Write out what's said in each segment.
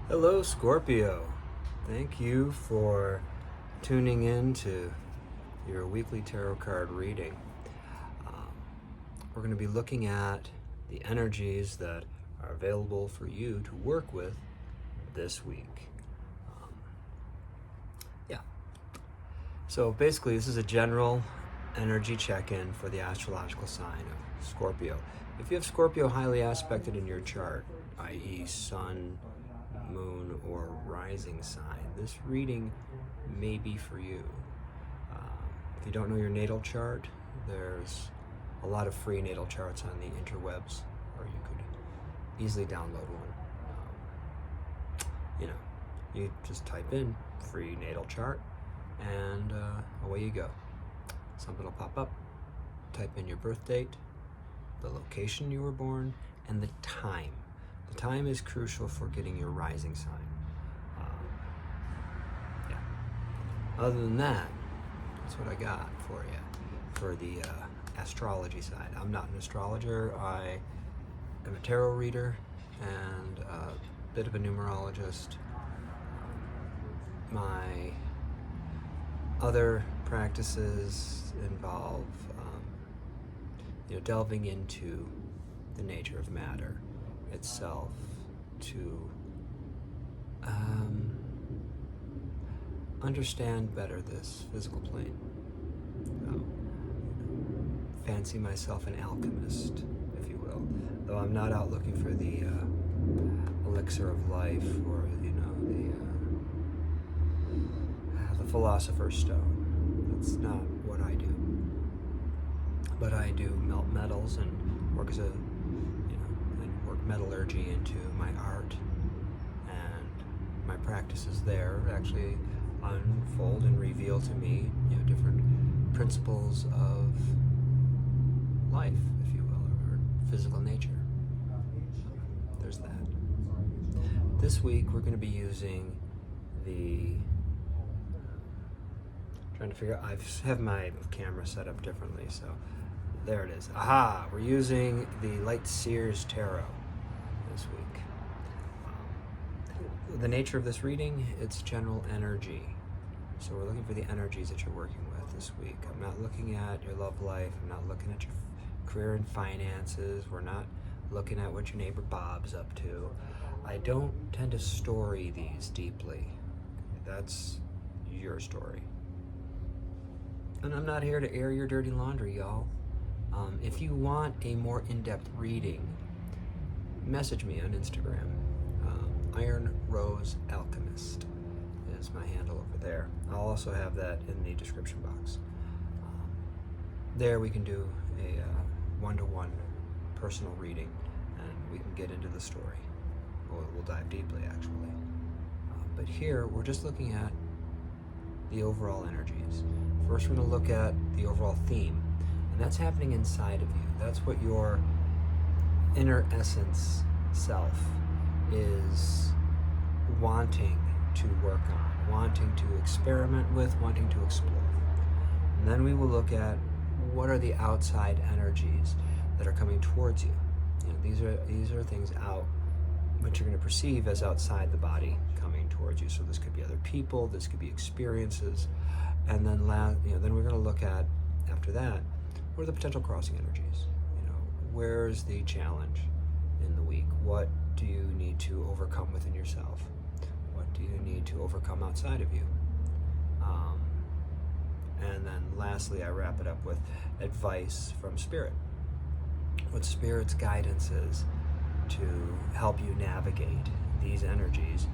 Hello, Scorpio. Thank you for tuning in to your weekly tarot card reading. Um, we're going to be looking at the energies that are available for you to work with this week. Um, yeah. So basically, this is a general energy check-in for the astrological sign of Scorpio. If you have Scorpio highly aspected in your chart, i.e. Sun, Moon, or rising sign, this reading may be for you. If you don't know your natal chart, there's a lot of free natal charts on the interwebs, or you could easily download one. You just type in free natal chart and away you go. Something will pop up. Type in your birth date, the location you were born, and the time. The time is crucial for getting your rising sign. Other than that, that's what I got for you for the astrology side. I'm not an astrologer. I am a tarot reader and a bit of a numerologist. My other practices involve delving into the nature of matter itself to understand better this physical plane. Fancy myself an alchemist, if you will, though I'm not out looking for the elixir of life or the philosopher's stone. That's not what I do. But I do melt metals and work and work metallurgy into my art, and my practices there actually unfold and reveal to me different principles of life, if you will, or physical nature. There's that. This week we're going to be using trying to figure out, I have my camera set up differently, so there it is. Aha! We're using the Light Seers Tarot this week. The nature of this reading, it's general energy. So we're looking for the energies that you're working with this week. I'm not looking at your love life. I'm not looking at your career and finances. We're not looking at what your neighbor Bob's up to. I don't tend to story these deeply. That's your story. And I'm not here to air your dirty laundry, y'all. If you want a more in-depth reading, message me on Instagram. Iron Rose Alchemist is my handle over there. I'll also have that in the description box. There we can do a one-to-one personal reading, and we can get into the story. We'll dive deeply, actually. But here, we're just looking at the overall energies. First, we're going to look at the overall theme, and that's happening inside of you. That's what your inner essence self is wanting to work on, wanting to experiment with, wanting to explore. And then we will look at what are the outside energies that are coming towards you. These are things out, what you're going to perceive as outside the body coming towards you. So this could be other people, this could be experiences, and then then we're going to look at, after that, what are the potential crossing energies? Where's the challenge in the week? What do you need to overcome within yourself? What do you need to overcome outside of you? And then lastly, I wrap it up with advice from Spirit. What Spirit's guidance is to help you navigate these energies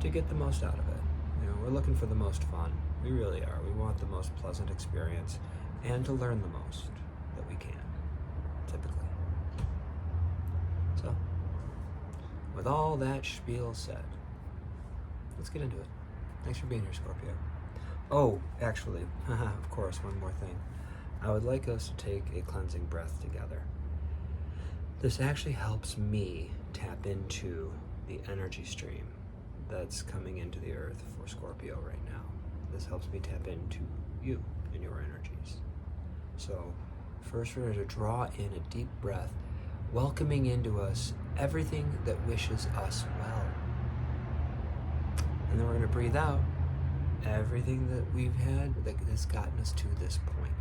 to get the most out of it. We're looking for the most fun. We really are. We want the most pleasant experience and to learn the most that we can, typically. So, with all that spiel said, let's get into it. Thanks for being here, Scorpio. Oh, actually, of course, one more thing. I would like us to take a cleansing breath together. This actually helps me tap into the energy stream that's coming into the earth for Scorpio right now. This helps me tap into you and your energies. So first we're going to draw in a deep breath, welcoming into us everything that wishes us well. And then we're going to breathe out everything that we've had that has gotten us to this point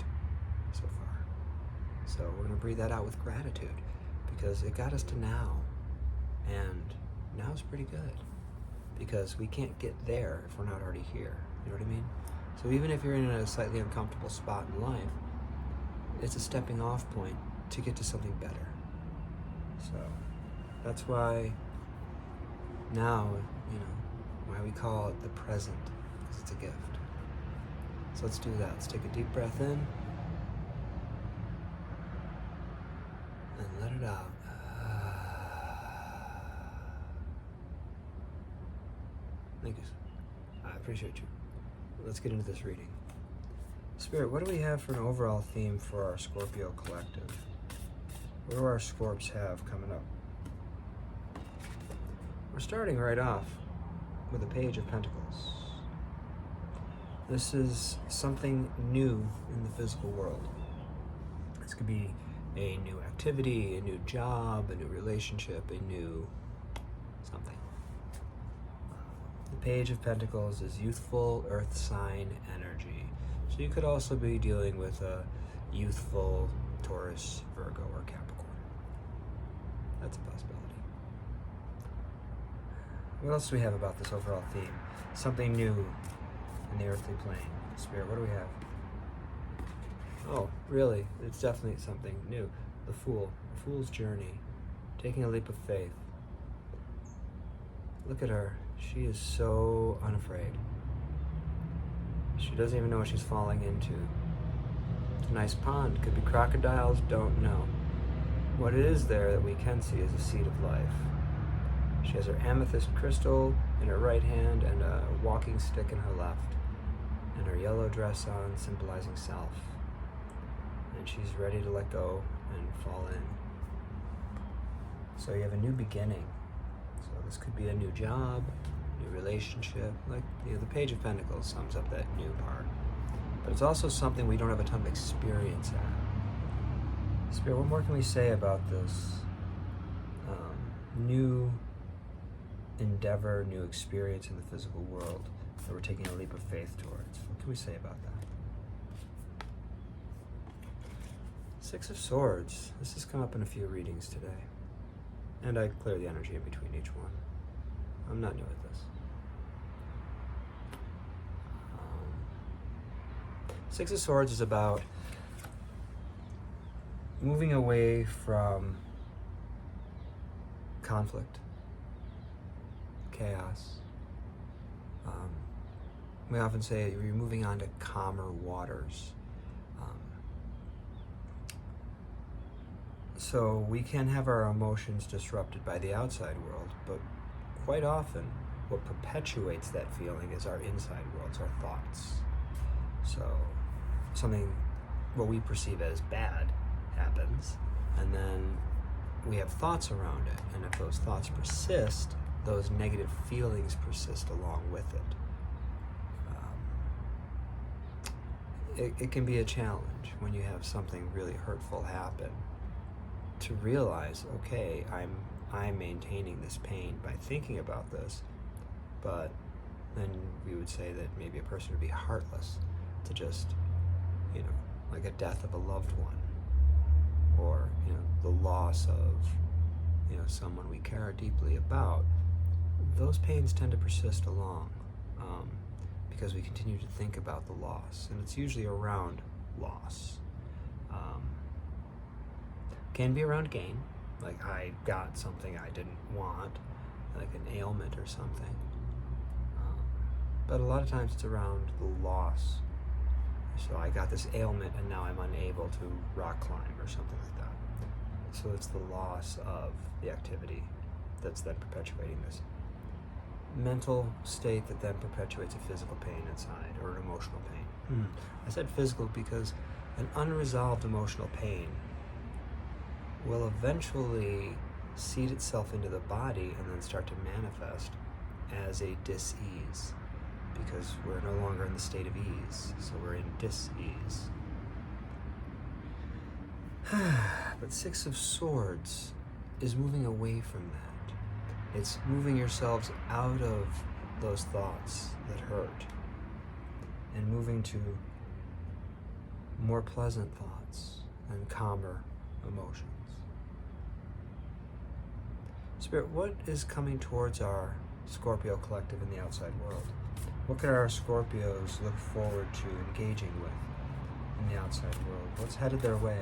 so far. So we're going to breathe that out with gratitude because it got us to now. And now is pretty good because we can't get there if we're not already here. You know what I mean? So even if you're in a slightly uncomfortable spot in life, it's a stepping off point to get to something better. So that's why now, why we call it the present, because it's a gift. So let's do that. Let's take a deep breath in and let it out. Thank you. I appreciate you. Let's get into this reading. Spirit, what do we have for an overall theme for our Scorpio collective? What do our Scorps have coming up? We're starting right off with a Page of Pentacles. This is something new in the physical world. This could be a new activity, a new job, a new relationship, a new something. The Page of Pentacles is youthful earth sign energy. So you could also be dealing with a youthful Taurus, Virgo, or Capricorn. That's a possibility. What else do we have about this overall theme? Something new in the earthly plane. Spirit, what do we have? Oh, really? It's definitely something new. The Fool. The Fool's journey. Taking a leap of faith. Look at her. She is so unafraid. She doesn't even know what she's falling into. It's a nice pond. Could be crocodiles, don't know. What it is there that we can see is a seed of life. She has her amethyst crystal in her right hand and a walking stick in her left, and her yellow dress on, symbolizing self. And she's ready to let go and fall in. So you have a new beginning. So this could be a new job, new relationship. Like, the Page of Pentacles sums up that new part. But it's also something we don't have a ton of experience at. Spirit, what more can we say about this new endeavor, new experience in the physical world that we're taking a leap of faith towards? What can we say about that? Six of Swords. This has come up in a few readings today. And I clear the energy in between each one. I'm not new at this. Six of Swords is about moving away from conflict, chaos. We often say you're moving on to calmer waters. So we can have our emotions disrupted by the outside world, but quite often what perpetuates that feeling is our inside worlds, our thoughts. So what we perceive as bad happens, and then we have thoughts around it, and if those thoughts persist, those negative feelings persist along with it. It can be a challenge when you have something really hurtful happen to realize, okay, I'm maintaining this pain by thinking about this, but then we would say that maybe a person would be heartless to just, like a death of a loved one, or the loss of someone we care deeply about. Those pains tend to persist along because we continue to think about the loss, and it's usually around loss. Can be around gain, like I got something I didn't want, like an ailment or something, but a lot of times it's around the loss. So I got this ailment and now I'm unable to rock climb or something like that. So it's the loss of the activity that's then perpetuating this mental state that then perpetuates a physical pain inside, or an emotional pain. I said physical because an unresolved emotional pain will eventually seed itself into the body and then start to manifest as a dis-ease, because we're no longer in the state of ease, so we're in dis-ease. But Six of Swords is moving away from that. It's moving yourselves out of those thoughts that hurt and moving to more pleasant thoughts and calmer emotions. Spirit, what is coming towards our Scorpio collective in the outside world? What could our Scorpios look forward to engaging with in the outside world? What's headed their way?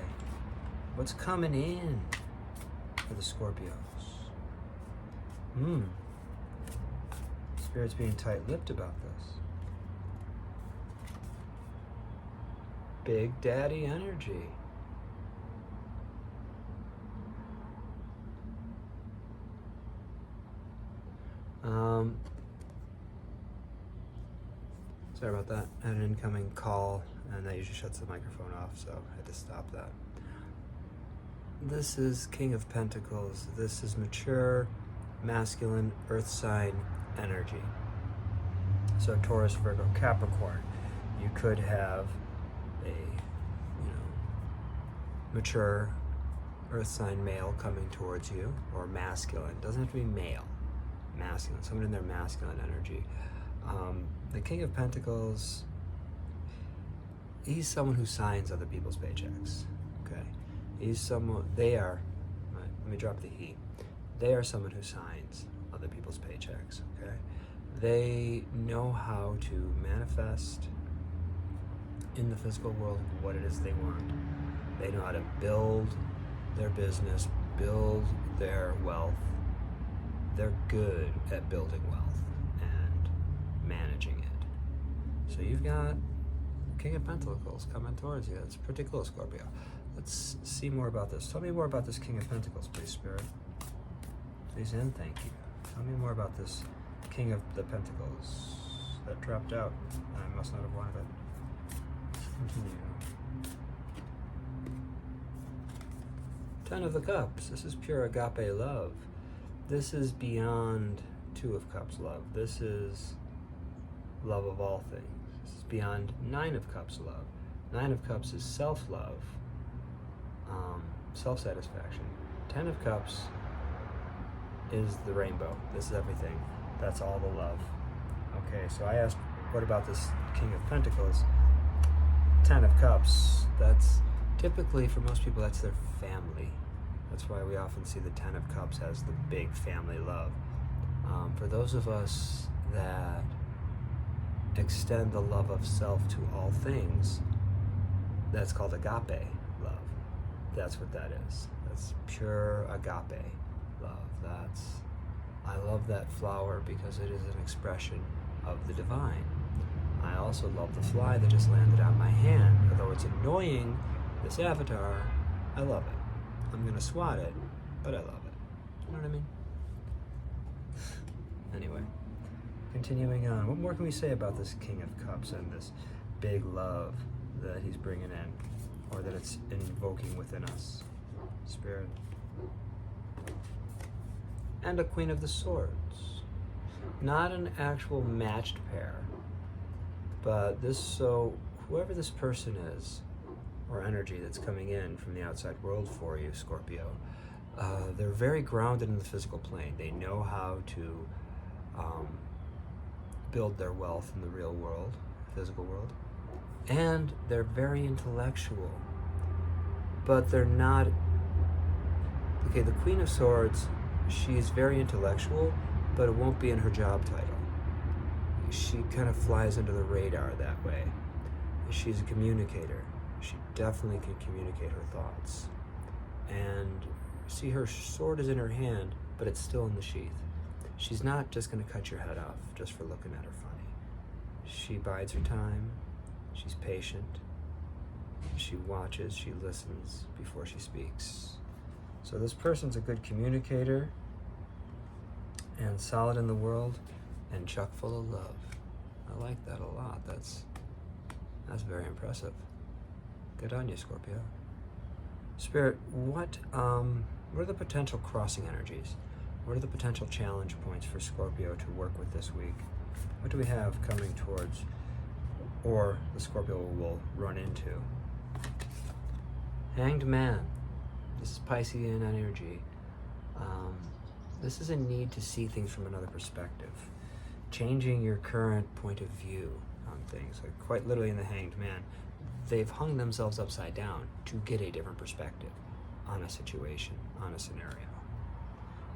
What's coming in for the Scorpios? Spirit's being tight-lipped about this. Big Daddy energy. Sorry about that. I had an incoming call, and that usually shuts the microphone off, so I had to stop that. This is King of Pentacles. This is mature, masculine, earth sign energy. So Taurus, Virgo, Capricorn. You could have a, mature earth sign male coming towards you, or masculine. Doesn't have to be male. Masculine, someone in their masculine energy. The King of Pentacles, he's someone who signs other people's paychecks, okay? He's someone, let me drop the he. They are someone who signs other people's paychecks, okay? They know how to manifest in the physical world what it is they want. They know how to build their business, build their wealth. They're good at building wealth and managing it. So you've got King of Pentacles coming towards you. That's pretty cool, Scorpio. Let's see more about this. Tell me more about this King of Pentacles, please, Spirit. Please and thank you. Tell me more about this King of the Pentacles. That dropped out. I must not have wanted it. Let's continue. Ten of the Cups. This is pure agape love. This is beyond Two of Cups love. This is love of all things. This is beyond Nine of Cups love. Nine of Cups is self-love, self-satisfaction. 10 of Cups is the rainbow. This is everything. That's all the love. Okay, so I asked, what about this King of Pentacles? 10 of Cups, that's typically, for most people, that's their family. That's why we often see the 10 of Cups as the big family love. For those of us that extend the love of self to all things, that's called agape love. That's what that is. That's pure agape love. I love that flower because it is an expression of the divine. I also love the fly that just landed on my hand. Although it's annoying, this avatar, I love it. I'm gonna swat it, but I love it. You know what I mean? Anyway, continuing on. What more can we say about this King of Cups and this big love that he's bringing in, or that it's invoking within us? Spirit. And a Queen of the Swords. Not an actual matched pair, but whoever this person is, or energy that's coming in from the outside world for you, Scorpio, they're very grounded in the physical plane. They know how to build their wealth in the real world, physical world, and they're very intellectual, but they're not. Okay, the Queen of Swords, she's very intellectual, but it won't be in her job title. She kind of flies under the radar that way. She's a communicator. She definitely can communicate her thoughts. And see, her sword is in her hand, but it's still in the sheath. She's not just going to cut your head off just for looking at her funny. She bides her time. She's patient. She watches, she listens before she speaks. So this person's a good communicator and solid in the world and chock full of love. I like that a lot. That's very impressive. Good on you, Scorpio. Spirit, what are the potential crossing energies? What are the potential challenge points for Scorpio to work with this week? What do we have coming towards, or the Scorpio will run into? Hanged Man. This is Piscean energy. This is a need to see things from another perspective. changing your current point of view on things. Like quite literally in the Hanged Man, they've hung themselves upside down to get a different perspective on a situation, on a scenario.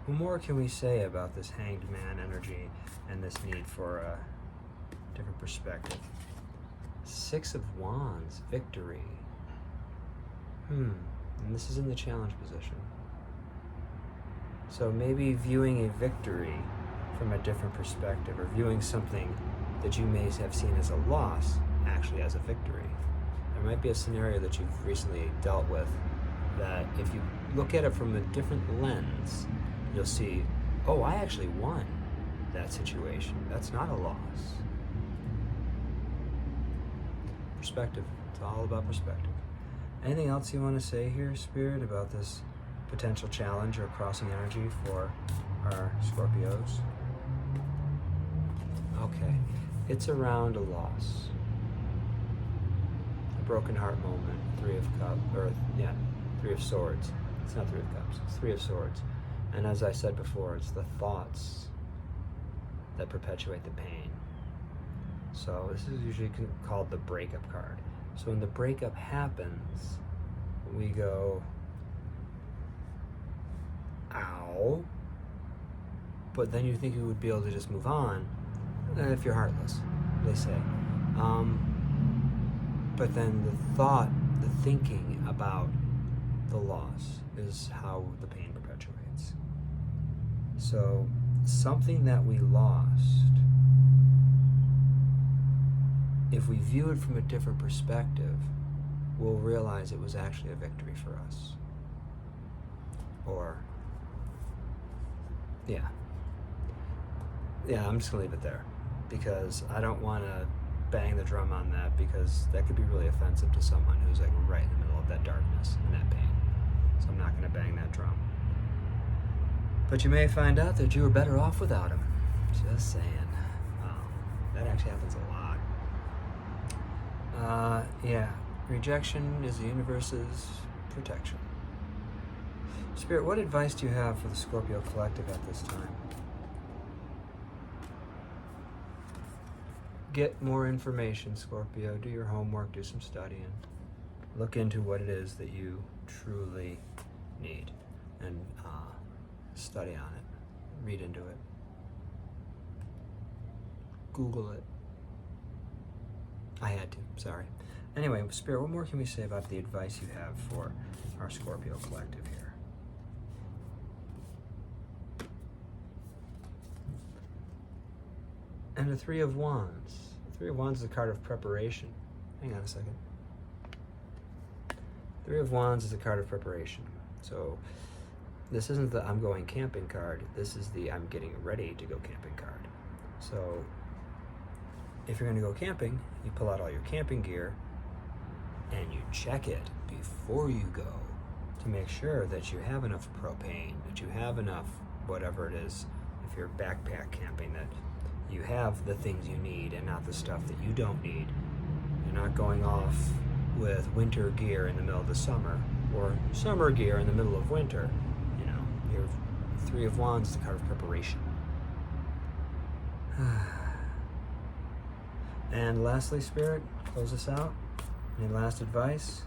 What more can we say about this Hanged Man energy and this need for a different perspective? Six of Wands, victory. And this is in the challenge position. So maybe viewing a victory from a different perspective, or viewing something that you may have seen as a loss actually as a victory. There might be a scenario that you've recently dealt with that if you look at it from a different lens, you'll see, oh, I actually won that situation. That's not a loss. Perspective. It's all about perspective. Anything else you want to say here, Spirit, about this potential challenge or crossing energy for our Scorpios? Okay. It's around a loss. A broken heart moment. Three of Swords. It's not Three of Cups. It's Three of Swords. And as I said before, it's the thoughts that perpetuate the pain. So this is usually called the breakup card. So when the breakup happens, we go, ow. But then you think you would be able to just move on if you're heartless, they say. But then the thought, the thinking about the loss is how the pain perpetuates. So something that we lost, if we view it from a different perspective, we'll realize it was actually a victory for us. Or, yeah, I'm just gonna leave it there, because I don't want to bang the drum on that, because that could be really offensive to someone who's like right in the middle of that darkness and that pain. So I'm not going to bang that drum. But you may find out that you were better off without him. Just saying. That actually happens a lot. Rejection is the universe's protection. Spirit, what advice do you have for the Scorpio collective at this time? Get more information, Scorpio. Do your homework, do some studying. Look into what it is that you truly need, and study on it. Read into it. Google it. I had to, sorry. Anyway, Spirit, what more can we say about the advice you have for our Scorpio collective here? And the Three of Wands. The Three of Wands is a card of preparation. Hang on a second. Three of Wands is a card of preparation. So this isn't the I'm going camping card. This is the I'm getting ready to go camping card. So if you're going to go camping, you pull out all your camping gear and you check it before you go to make sure that you have enough propane, that you have enough whatever it is, if you're backpack camping, that you have the things you need and not the stuff that you don't need. You're not going off with winter gear in the middle of the summer, or summer gear in the middle of winter. You know, your Three of Wands is the card of preparation. And lastly, Spirit, close us out. Any last advice?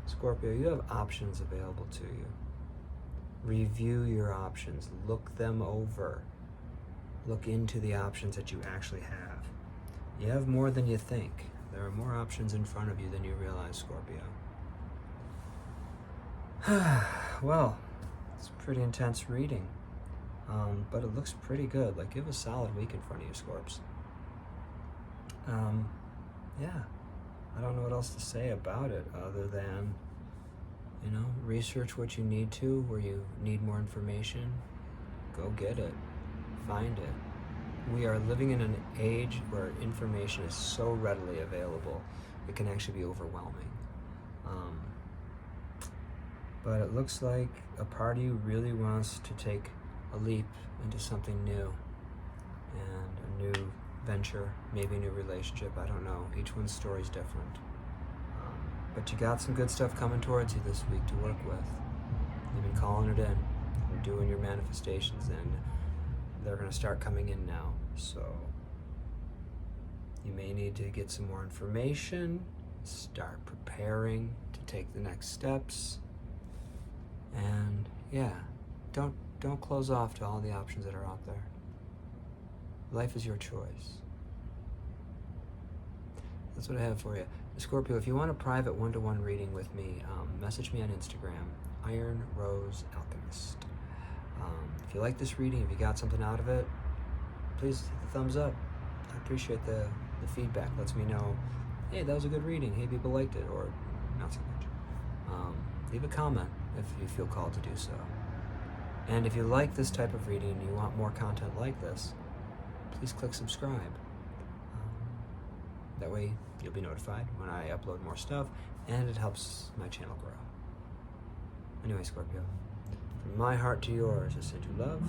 Scorpio, you have options available to you. Review your options. Look them over. Look into the options that you actually have. You have more than you think. There are more options in front of you than you realize, Scorpio. Well, it's pretty intense reading, but it looks pretty good. Like, you have a solid week in front of you, Scorps. Yeah, I don't know what else to say about it other than, you know, research what you need to. Where you need more information, go get it, find it. We are living in an age where information is so readily available, it can actually be overwhelming. But it looks like a part of you really wants to take a leap into something new, and a new venture, maybe a new relationship, I don't know. Each one's story is different. But you got some good stuff coming towards you this week to work with. You've been calling it in, you're doing your manifestations, and they're going to start coming in now. So you may need to get some more information, start preparing to take the next steps, and yeah, don't close off to all the options that are out there. Life is your choice. That's what I have for you. Scorpio, if you want a private one-to-one reading with me, message me on Instagram, Iron Rose Alchemist. If you like this reading, if you got something out of it, please hit the thumbs up. I appreciate the feedback. Lets me know, hey, that was a good reading. Hey, people liked it, or not so much. Leave a comment if you feel called to do so. And if you like this type of reading and you want more content like this, please click subscribe. That way you'll be notified when I upload more stuff, and it helps my channel grow. Anyway, Scorpio, from my heart to yours, I send you love,